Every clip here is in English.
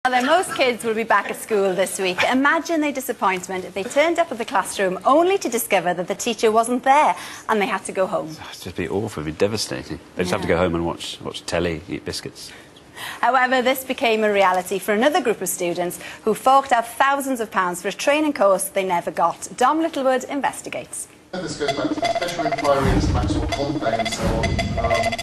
Although most kids will be back at school this week, imagine their disappointment if they turned up at the classroom only to discover that the teacher wasn't there and they had to go home. It'd just be awful, it'd be devastating. They'd just have to go home and watch telly, eat biscuits. However, this became a reality for another group of students who forked out thousands of pounds for a training course they never got. Dom Littlewood investigates. This goes back to the special inquiry into Maxwell Conte and so on.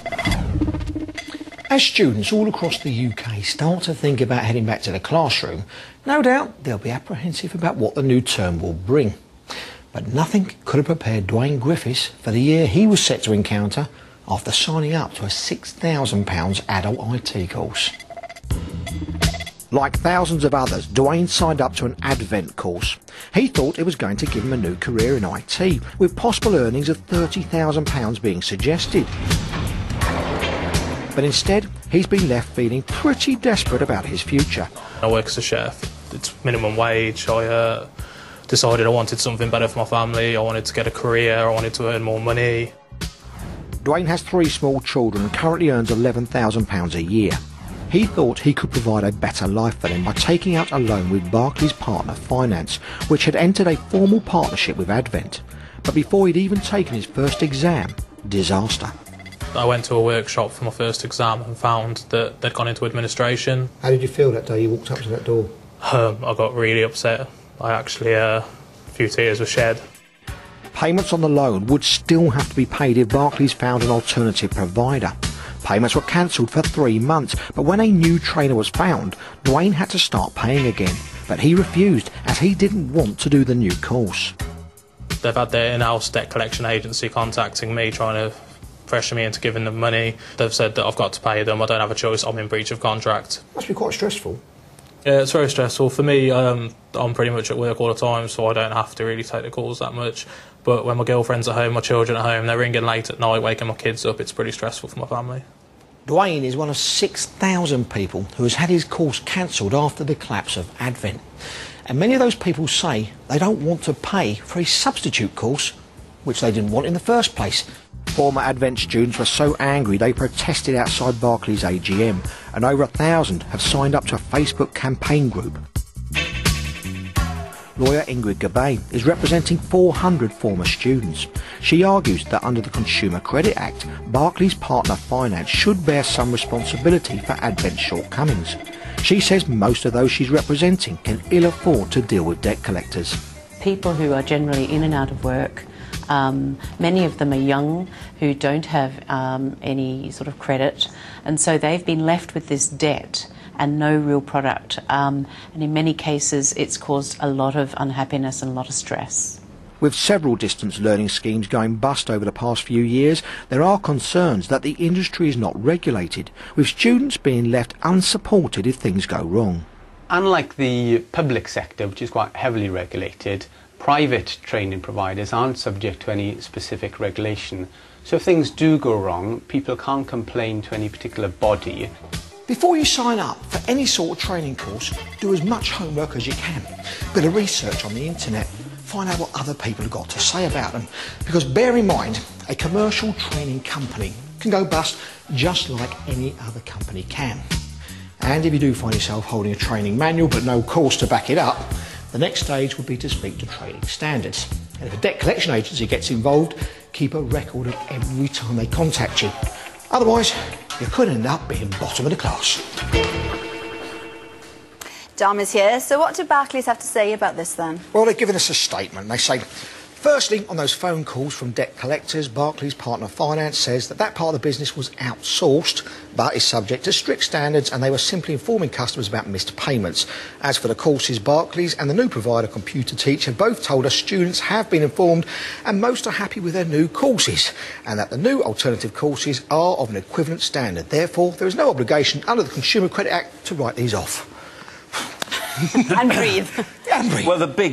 As students all across the UK start to think about heading back to the classroom, no doubt they'll be apprehensive about what the new term will bring. But nothing could have prepared Dwayne Griffiths for the year he was set to encounter after signing up to a £6,000 adult IT course. Like thousands of others, Dwayne signed up to an Advent course. He thought it was going to give him a new career in IT, with possible earnings of £30,000 being suggested. But instead, he's been left feeling pretty desperate about his future. I work as a chef. It's minimum wage. I decided I wanted something better for my family. I wanted to get a career. I wanted to earn more money. Dwayne has 3 small children and currently earns £11,000 a year. He thought he could provide a better life for them by taking out a loan with Barclays Partner Finance, which had entered a formal partnership with Advent. But before he'd even taken his first exam, disaster. I went to a workshop for my first exam and found that they'd gone into administration. How did you feel that day you walked up to that door? I got really upset. I actually, a few tears were shed. Payments on the loan would still have to be paid if Barclays found an alternative provider. Payments were cancelled for 3 months, but when a new trainer was found, Dwayne had to start paying again. But he refused, as he didn't want to do the new course. They've had their in-house debt collection agency contacting me, trying to pressure me into giving them money. They've said that I've got to pay them. I don't have a choice. I'm in breach of contract. Must be quite stressful. Yeah, it's very stressful. For me, I'm pretty much at work all the time, so I don't have to really take the calls that much. But when my girlfriend's at home, my children at home, they're ringing late at night, waking my kids up, it's pretty stressful for my family. Dwayne is one of 6,000 people who has had his course cancelled after the collapse of Advent. And many of those people say they don't want to pay for a substitute course, which they didn't want in the first place. Former Advent students were so angry they protested outside Barclays AGM, and over 1,000 have signed up to a Facebook campaign group. Lawyer Ingrid Gabay is representing 400 former students. She argues that under the Consumer Credit Act, Barclays Partner Finance should bear some responsibility for Advent's shortcomings. She says most of those she's representing can ill afford to deal with debt collectors. People who are generally in and out of work, many of them are young who don't have any sort of credit, and so they've been left with this debt and no real product, and in many cases it's caused a lot of unhappiness and a lot of stress. With several distance learning schemes going bust over the past few years, there are concerns that the industry is not regulated, with students being left unsupported if things go wrong. Unlike the public sector, which is quite heavily regulated, private training providers aren't subject to any specific regulation. So if things do go wrong, people can't complain to any particular body. Before you sign up for any sort of training course, do as much homework as you can. Bit of research on the internet, find out what other people have got to say about them. Because bear in mind, a commercial training company can go bust just like any other company can. And if you do find yourself holding a training manual but no course to back it up, the next stage would be to speak to training standards. And if a debt collection agency gets involved, keep a record of every time they contact you. Otherwise, you could end up being bottom of the class. Dom is here, so what do Barclays have to say about this then? Well, they've given us a statement. They say, firstly, on those phone calls from debt collectors, Barclays Partner Finance says that that part of the business was outsourced, but is subject to strict standards, and they were simply informing customers about missed payments. As for the courses, Barclays and the new provider, Computer Teach, have both told us students have been informed and most are happy with their new courses, and that the new alternative courses are of an equivalent standard. Therefore, there is no obligation under the Consumer Credit Act to write these off. And breathe. And breathe. Well, the big